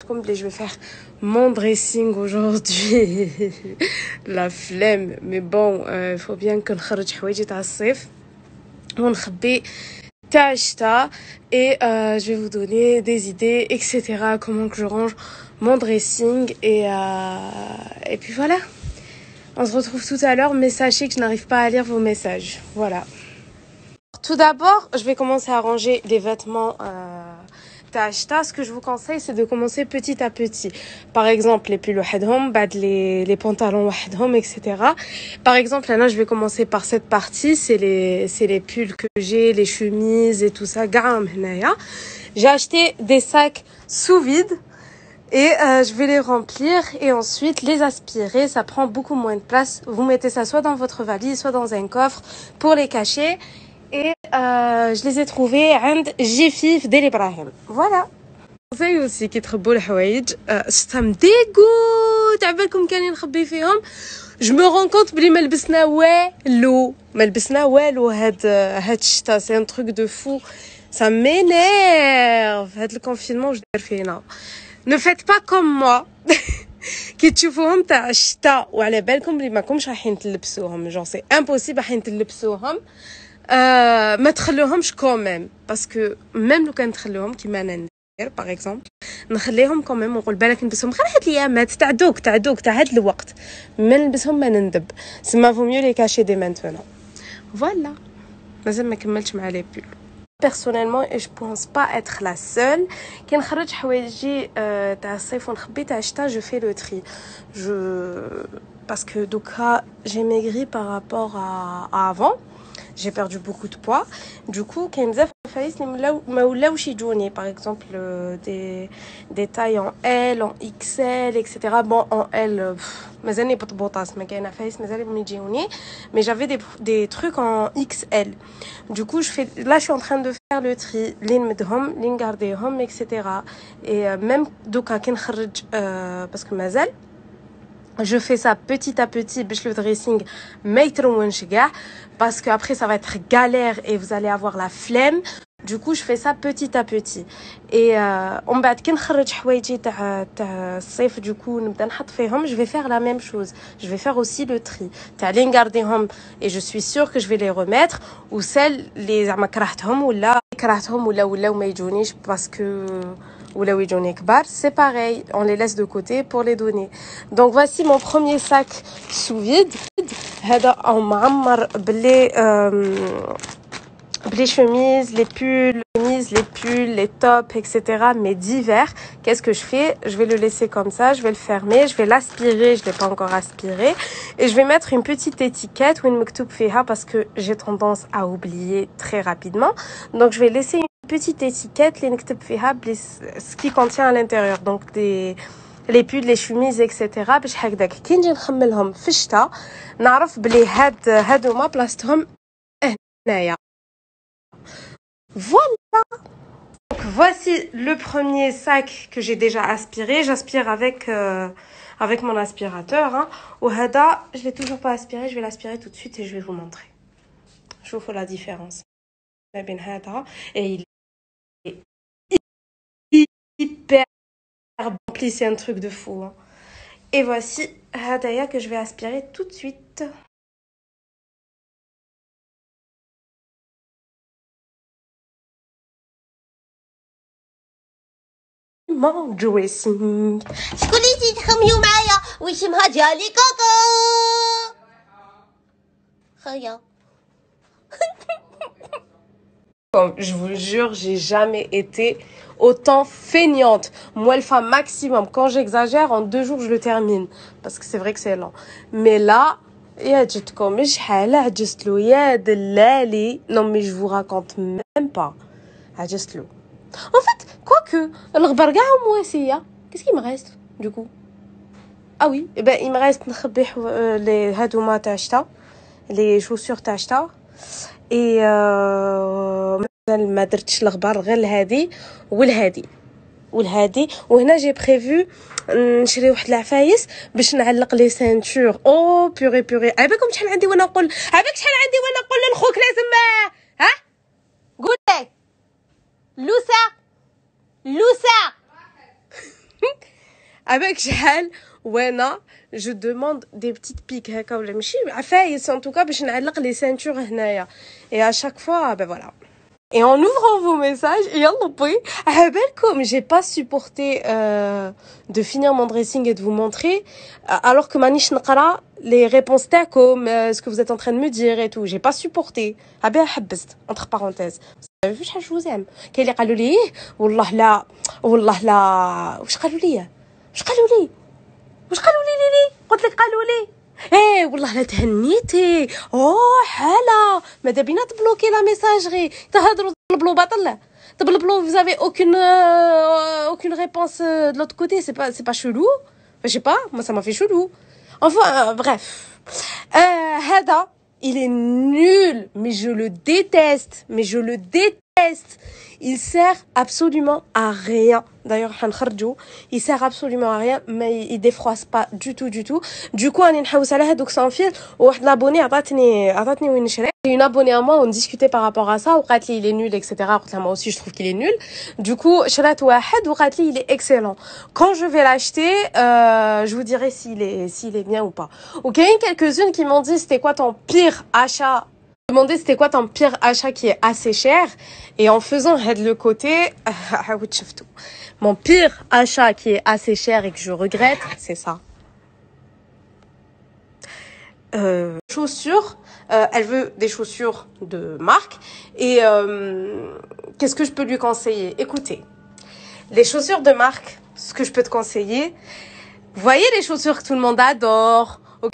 Comme je vais faire mon dressing aujourd'hui. La flemme. Mais bon, il faut bien que نخرج حوايجي تاع الصيف ونخبي تاع الشتا. Et je vais vous donner des idées, etc. Comment que je range mon dressing. Et puis voilà. On se retrouve tout à l'heure, mais sachez que je n'arrive pas à lire vos messages. Voilà. Tout d'abord, je vais commencer à ranger les vêtements Tachta. Ce que je vous conseille, c'est de commencer petit à petit. Par exemple, les pulls wahadhom, les pantalons wahadhom, etc. Par exemple, là, je vais commencer par cette partie. C'est les pulls que j'ai, les chemises et tout ça. J'ai acheté des sacs sous vide. Et je vais les remplir et ensuite les aspirer. Ça prend beaucoup moins de place. Vous mettez ça soit dans votre valise, soit dans un coffre pour les cacher. Et je les ai trouvés عند جفيف ديال إبراهيم. Voilà. conseil aussi كي تخبوا الحوايج شتا مديغوت عبالكم كانين نخبي فيهم. Je me rends compte بلي ما لبسنا والو هاد الشتا. C'est un truc de fou. Ça m'énerve. هاد الكونفينمون واش دار فينا. Ne faites pas comme moi. كي تشوفوهم تاع الشتا وعلى بالكم بلي ماكمش رايحين تلبسوهم. Genre c'est impossible رايحين تلبسوهم. ما تخلوهمش كوميم باسكو ميم لو كان تخلوهم كيما انا ندير باغ اكزومبل نخليهم كوميم ونقول بالك نلبسهم غير هاد الايامات تاع دوك تاع هاد الوقت ما نلبسهم ما نندب سما فو ميو لي كاشي دي مانتونون فوالا مازال ما كملتش مع لي بول personnellement et je pense pas être la seule كي نخرج حوايجي تاع الصيف ونخبي تاع الشتا je fais le tri parce que دوكا j'ai maigri par rapport à avant. J'ai perdu beaucoup de poids. Du coup, quand ils me par exemple des tailles en L, en XL, etc. Bon, en L, mais j'avais des trucs en XL. Du coup, là, je suis en train de faire le tri, etc. Et même donc parce que mazel. Je fais ça petit à petit, le dressing, parce que après ça va être galère et vous allez avoir la flemme. Du coup, je fais ça petit à petit. Et on va du coup, je vais faire la même chose. Je vais faire aussi le tri. Et je suis sûre que je vais les remettre. Ou celles, les parce que c'est pareil, on les laisse de côté pour les donner. Donc voici mon premier sac sous vide. Les chemises, les pulls, les tops, etc. Mais d'hiver, qu'est-ce que je fais? Je vais le laisser comme ça, je vais le fermer, je vais l'aspirer, je ne l'ai pas encore aspiré. Et je vais mettre une petite étiquette, parce que j'ai tendance à oublier très rapidement. Donc je vais laisser une petite étiquette, ce qui contient à l'intérieur. Donc les pulls, les chemises, etc. باش هكذاك كي نجي نخملهم في الشتاء نعرف بلي هادوما بلاصتهم هنايا. Voilà. Donc voici le premier sac que j'ai déjà aspiré. J'aspire avec mon aspirateur. Au Hada, je l'ai toujours pas aspiré. Je vais l'aspirer tout de suite et je vais vous montrer. Je vous fais la différence. Et il est hyper rempli. C'est un truc de fou. Et voici Hadaya que je vais aspirer tout de suite. Mon dressing. شكون اللي تخميو معايا واسمها جالي كوكو خيا. Comme je vous jure, j'ai jamais été autant feignante. Moi, le femme maximum. Quand j'exagère, en 2 jours, je le termine. Parce que c'est vrai que c'est lent. Mais là, non, mais je vous raconte même pas. En fait, quoique, qu'est-ce qu'il me reste, du coup? Ah oui, eh ben, il me reste les hadouma tachta, les chaussures tachta. Et ما درتش الغبار غير الهادي والهادي وهنا جي بريفو نشري واحد العفايس باش نعلق لي سانتور او بيغي عباكم شحال عندي وانا نقول لخوك لازم ها قول لي لوسا avec شحال وانا je demande des petites piques هكا ولا ماشي عفايس en tout cas باش نعلق les ceintures هنايا et à chaque fois ben voilà. Et en ouvrant vos messages, j'ai pas supporté de finir mon dressing et de vous montrer, alors que manish nqara les réponses comme ce que vous êtes en train de me dire et tout. J'ai pas supporté. Entre parenthèses. Vous savez je vous aime. Qu'elle li قالوا لي والله لا والله لا واش قالوا لي قلت لك قالوا لي ايه والله لا تهنيتي حاله ماذا بينا تبلوكي لا ميساجري تهضروا تبلبلو باطل تبلبلو vous avez aucune réponse de l'autre côté, c'est pas chelou, je sais pas, moi ça m'a fait chelou. Enfin bref, هذا il est nul, mais je le déteste, il sert absolument à rien. D'ailleurs il sert absolument à rien, mais il défroisse pas du tout. Du coup راني نحوس على هذوك sans fil وواحد لابوني عطاتني وين نشري. Une abonnée à moi, on discutait par rapport à ça, وقالت لي il est nul etc. قلت لها moi aussi je trouve qu'il est nul. Du coup شريت واحد وقالت لي il est excellent. Quand je vais l'acheter, je vous dirai s'il est bien ou pas. OK, quelques-unes qui m'ont dit c'était quoi ton pire achat. Demandé c'était quoi ton pire achat qui est assez cher, et en faisant le côté mon pire achat qui est assez cher et que je regrette, c'est ça. Chaussures, elle veut des chaussures de marque, et qu'est-ce que je peux lui conseiller? Écoutez, les chaussures de marque, ce que je peux te conseiller, vous voyez les chaussures que tout le monde adore. Ok,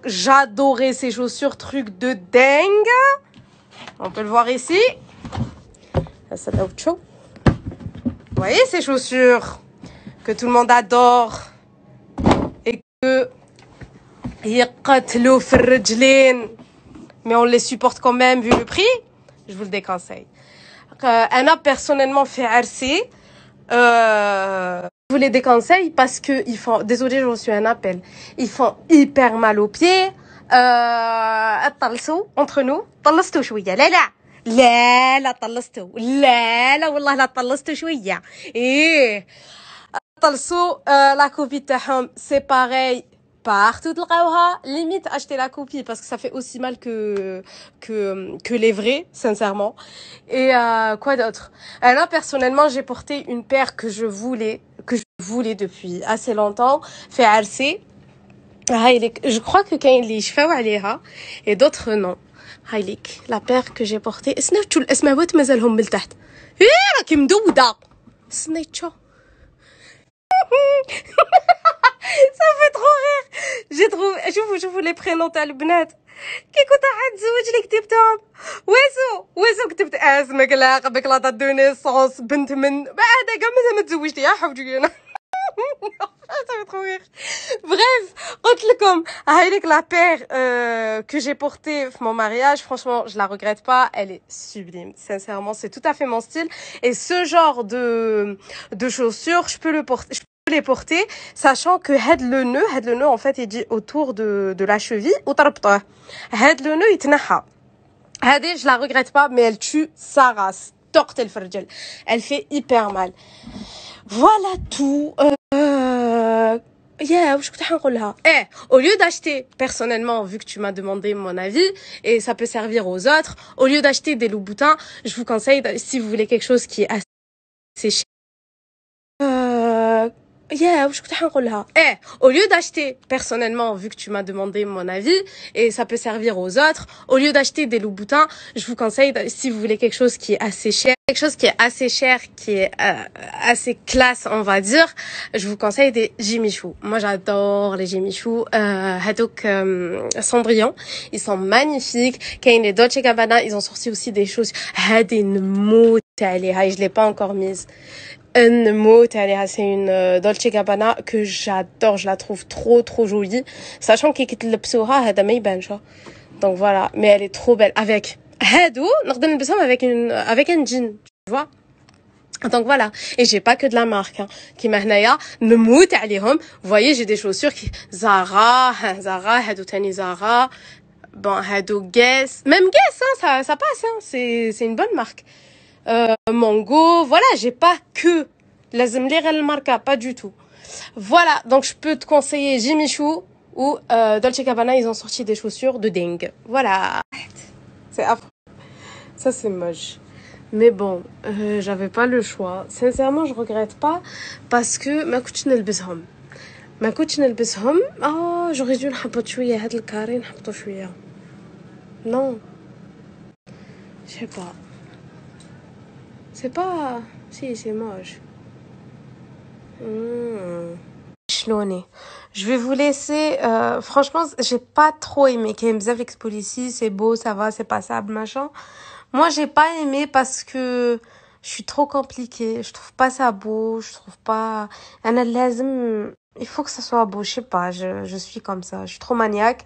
j'adorais ces chaussures, truc de dingue. On peut le voir ici. Vous voyez ces chaussures que tout le monde adore et que mais on les supporte quand même vu le prix. Je vous le déconseille. Anna personnellement fait RC. Je vous les déconseille parce que ils font, désolé je reçu un appel, ils font hyper mal aux pieds. طلصوا entre nous طلصتوا شويه لا طلصتوا لا والله لا طلصتوا شويه ايه طلصوا la copie تاعهم c'est pareil partout تلقاوها, limite acheter la copie parce que ça fait aussi mal que les vrais, sincèrement. Et quoi d'autre? Là personnellement j'ai porté une paire que je voulais depuis assez longtemps, fait RC. Je crois que quand il يشفاو عليها et d'autres non. هايليك la paire que j'ai portée. سنيتشو الاسماوات مازالهم من تحت. راكي مدوده. سنيتشو. Ça fait trop rire. J'ai trouvé, je vous les prénoms تاع البنات. كي كنت حتزوج اللي كتبتهم واسو كتبت اسمك لا قبلك لا دات دو نيسونس بنت من بعد كاع مازال ما تزوجتي يا حوجي انا. Ça fait trop rire. Bref, قلت لكم هايليك la paire que j'ai portée pour mon mariage, franchement je la regrette pas, elle est sublime, sincèrement c'est tout à fait mon style, et ce genre de chaussures je peux les porter, sachant que le nœud en fait il dit autour de la cheville ou تربطوه. le nœud يتنحى. هذه je la regrette pas, mais elle tue sa race. تقتل في الرجل. Elle fait hyper mal. Voilà tout. وش كنت حنقولها؟ au lieu d'acheter, personnellement, vu que tu m'as demandé mon avis, et ça peut servir aux autres, au lieu d'acheter des Louboutins, je vous conseille, si vous voulez quelque chose qui est assez cher, وش كنت حنقولها؟ au lieu d'acheter, personnellement, vu que tu m'as demandé mon avis, et ça peut servir aux autres, au lieu d'acheter des Louboutins, je vous conseille, si vous voulez quelque chose qui est assez cher, qui est assez classe, on va dire, je vous conseille des Jimmy Choo. Moi j'adore les Jimmy Choo. هذوك Cendrillon, ils sont magnifiques. Kain et Dolce Gabbana, ils ont sorti aussi des choses. هذه نموت عليها, je l'ai pas encore mise. C'est une Dolce Gabbana que j'adore, je la trouve trop jolie, sachant que كيتلبسوها هذا ما يبانش. Donc voilà, mais elle est trop belle avec هادو نقدر نلبسهم avec un jean, tu vois. Donc voilà, et j'ai pas que de la marque, hein. كيما هنايا نموت عليهم. Vous voyez, j'ai des chaussures qui Zara, هادو تاني Zara, bon هادو Guess, même Guess, hein, ça passe, hein. C'est une bonne marque. Mango, voilà, j'ai pas que لازم لي غير الماركه pas du tout. Voilà, donc je peux te conseiller Jimmy Choo ou Dolce Gabbana, ils ont sorti des chaussures de dingue. Voilà. C'est affreux. Ça c'est moche. Mais bon, j'avais pas le choix. Sincèrement, je regrette pas parce que ما كنتش نلبسهم. ما كنتش نلبسهم. j'aurais dû نحبط شويه هاد الكاري نحبطو شويه. Non. Je sais pas. C'est pas... Si, c'est moche. Chlonné. Je vais vous laisser... franchement, j'ai pas trop aimé. Kaim avec Policy, c'est beau, ça va, c'est passable, machin. Moi, j'ai pas aimé parce que je suis trop compliquée. Je trouve pas ça beau. Je trouve pas... Il faut que ça soit beau. Je sais pas, je suis comme ça. Je suis trop maniaque.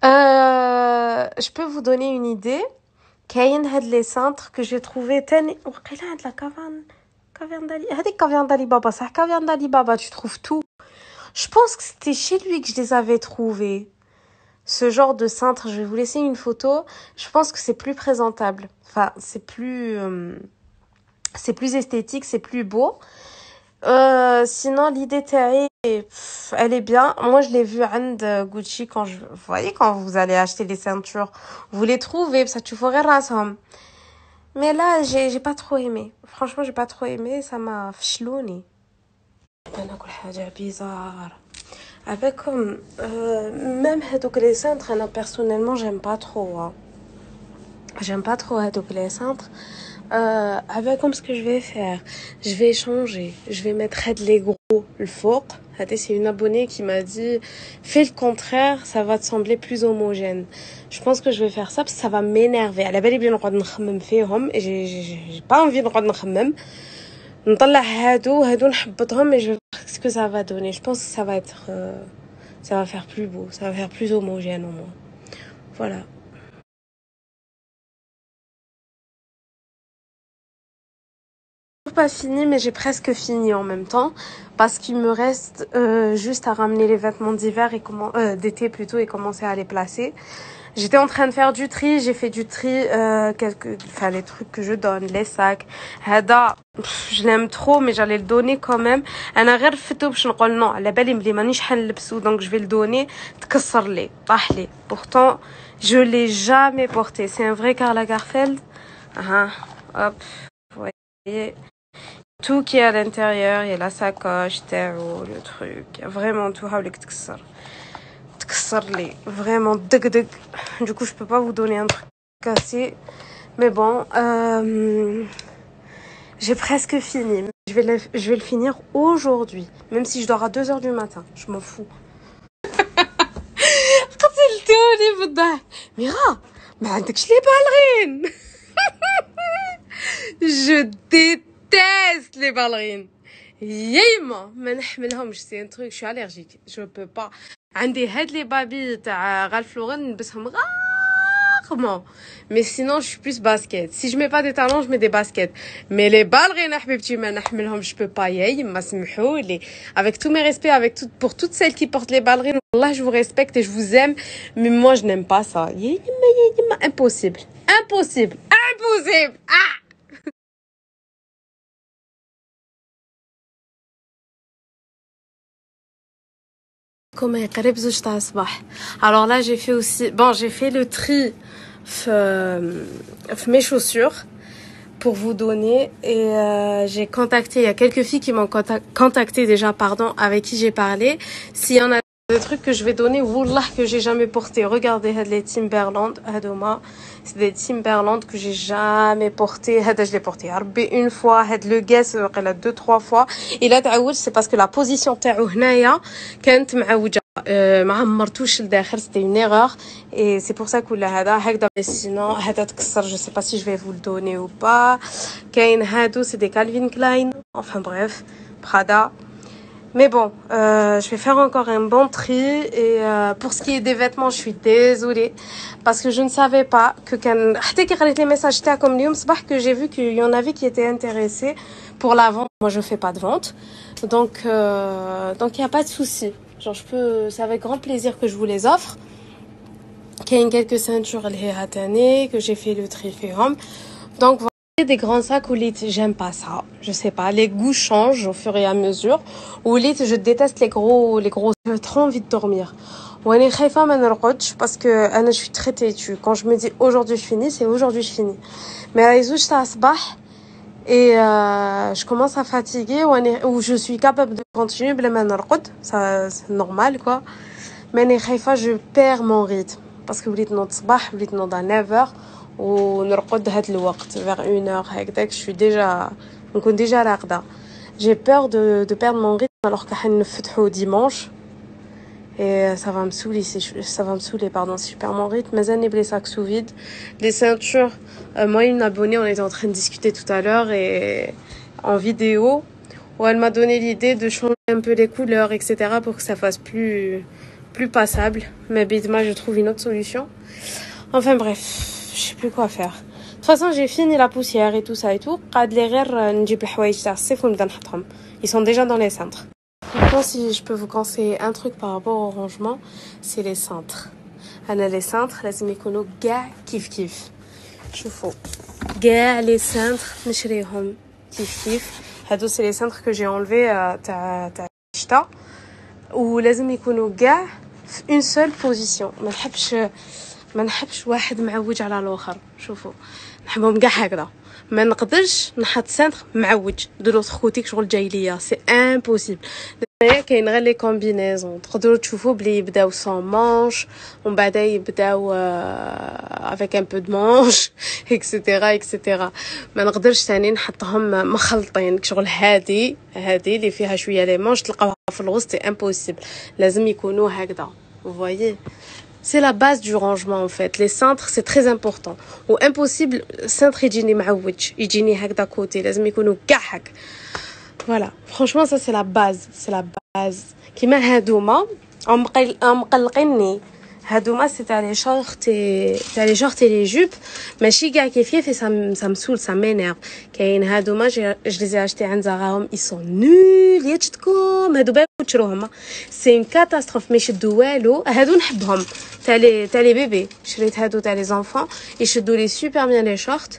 Je peux vous donner une idée. كاين هاد لي سانتر que j'ai trouvé تاني وقيله هاد لا كافيان دالي هذيك كافيان دالي بابا صح كافيان دالي بابا tu trouves tout. Je pense que c'était chez lui que je les avais trouvés. Ce genre de cintre, je vais vous laisser une photo. Je pense que c'est plus présentable. Enfin, c'est plus esthétique, c'est plus beau. Sinon, l'idée elle est bien. Moi, je l'ai vu à Gucci vous voyez, quand vous allez acheter les ceintures, vous les trouvez, ça tu ferais rassemble. Mais là, j'ai pas trop aimé. Franchement, j'ai pas trop aimé, ça m'a fchlouni. انا كل حاجه bizarre. Avec comme même هذوك les cintres, انا personnellement, j'aime pas trop. Hein. J'aime pas trop هذوك les cintres. Avec comme ce que je vais faire, je vais changer, je vais mettre les gros le faux. C'est une abonnée qui m'a dit fais le contraire, ça va te sembler plus homogène. Je pense que je vais faire ça parce que ça va m'énerver. À la belle bien نقعد نخمم فيهم et j'ai pas envie de نقعد نخمم. نطلع هادو نحبطهم et je vais voir ce que ça va donner. Je pense que ça va être ça va faire plus beau, ça va faire plus homogène au moins. Voilà. Pas fini mais j'ai presque fini en même temps parce qu'il me reste juste à ramener les vêtements d'hiver et d'été plutôt et commencer à les placer. J'étais en train de faire du tri, j'ai fait du tri les trucs que je donne, les sacs. Hada je l'aime trop mais j'allais le donner quand même. انا غير فتو باش نقول non على بالي ملي مانيش حنلبسو donc je vais le donner تكسر لي طاح لي. Pourtant je l'ai jamais porté, c'est un vrai Karl Lagerfeld. Hop, vous voyez tout qui est à l'intérieur, il y a la sacoche, le truc, il y a vraiment tout. Vraiment deg. Du coup, je peux pas vous donner un truc cassé. Mais bon, j'ai presque fini. Je vais le finir aujourd'hui, même si je dors à 2h du matin. Je m'en fous. قتلتوني بالضحك. ميرا ما عندكش لي بالغين. Je déteste les ballerines. يايما ما نحملهمش سي ان تروك شو الرجيك جو بو با. عندي هاد لي بابي تاع غالف لورين نلبسهم rarement. Mais sinon je suis plus basket. Si je mets pas des talons, je mets des baskets. Mais les ballerines حبيبتي ما نحملهم, je peux pas. يايما سمحولي. Avec tous mes respects pour toutes celles qui portent les ballerines, والله je vous respecte et je vous aime, mais moi je n'aime pas ça. يايما impossible. Comme يقرب زوج تاع الصباح. Alors là j'ai fait aussi j'ai fait le tri mes chaussures pour vous donner et j'ai contacté, il y a quelques filles qui m'ont contacté déjà avec qui j'ai parlé. S'il y en a des trucs que je vais donner, wallah que j'ai jamais porté. Regardez les Timberland, c'est des Timberland que j'ai jamais porté. Je l'ai porté une fois, le Guess elle a 2-3 fois. Et là c'est parce que la position تاعو هنايا كانت معوجة ما عمرتوش لداخل, c'était une erreur et c'est pour ça que هذا هكذا. sinon هذا تكسر, je sais pas si je vais vous le donner ou pas. كاين هادو c'est des Calvin Klein, enfin bref, Prada. Mais bon, je vais faire encore un bon tri et pour ce qui est des vêtements, je suis désolée parce que je ne savais pas que حتى كي قريت les messages تاعكم اليوم صباح que j'ai vu qu'il y en avait qui étaient intéressés pour la vente. Moi je fais pas de vente. Donc il y a pas de souci. Genre c'est avec grand plaisir que je vous les offre. qu'il y a quelques ceintures que j'ai fait le tri. Donc des grands sacs où j'aime pas ça. Je sais pas, les goûts changent au fur et à mesure. Ou je déteste les gros. J'ai trop envie de dormir. وانا خايفه ما نرقدش parce que انا je suis très têtue. Quand je me dis aujourd'hui je finis, c'est aujourd'hui je finis. Mais رايزوش تاع الصباح et je commence à fatiguer ou je suis capable de continuer بلا ما نرقد. Ça c'est normal quoi. Mais انا خايفه je perds mon rythme parce que وليت نوض الصباح وليت نوض à 9h ونرقد هاد الوقت vers 1h هكذاك je suis déjà نكون déjà راقده. J'ai peur de perdre mon rythme alors que حنفتحوا dimanche. Et ça va me saouler, pardon, si je perds mon rythme. Mais les sacs sous vide, les ceintures. Moi, une abonnée, on était en train de discuter tout à l'heure et en vidéo, où elle m'a donné l'idée de changer un peu les couleurs, etc. pour que ça fasse plus passable. Mais moi, je trouve une autre solution. Enfin bref, je sais plus quoi faire. De toute façon, j'ai fini la poussière et tout ça et tout. Ils sont déjà dans les cintres. Maintenant, si je peux vous conseiller un truc par rapport au rangement, c'est les cintres. Les cintres, لازم يكونوا كاع كيف. شوفوا كاع les cintres نشريهم كيف. هادو c'est les cintres que j'ai enlevés تاع الشتا ولازم يكونوا كاع في une seule position. ما نحبش واحد معوج على الاخر. شوفوا نحبهم كاع هكذا. ما نقدرش نحط سنتر معوج دو لوتر كوتي شغل جاي ليا سي امبوسيبل. كاين غير لي كومبينيزون تقدروا تشوفوا بلي يبداو سون مانش ومن بعد يبداو افيك ان بو دو مانش اكسيتيرا. ما نقدرش ثاني نحطهم مخلطين شغل هذه اللي فيها شويه لي مانش تلقاوها في الوسط سي امبوسيبل. لازم يكونوا هكذا. vous voyez. C'est la base du rangement en fait. Les cintres c'est très important. Ou impossible cintre يجيني معوج يجيني هكذا كوتي لازم يكونوا كاع هك. Voilà. Franchement ça c'est la base. كيما هادوما مقلقيني. هادوما c'est تاع لي شورت et les jupes ماشي كاع كيف ça me saoule ça m'énerve. كاين هادوما je les ai achetés عند زغاهم ils sont nuls يشتكم هادو باغي تشروهم c'est une catastrophe ما يشدوا والو. هادو نحبهم تاع لي بيبي شريت هادو تاع لي enfants يشدوا لي super bien les shorts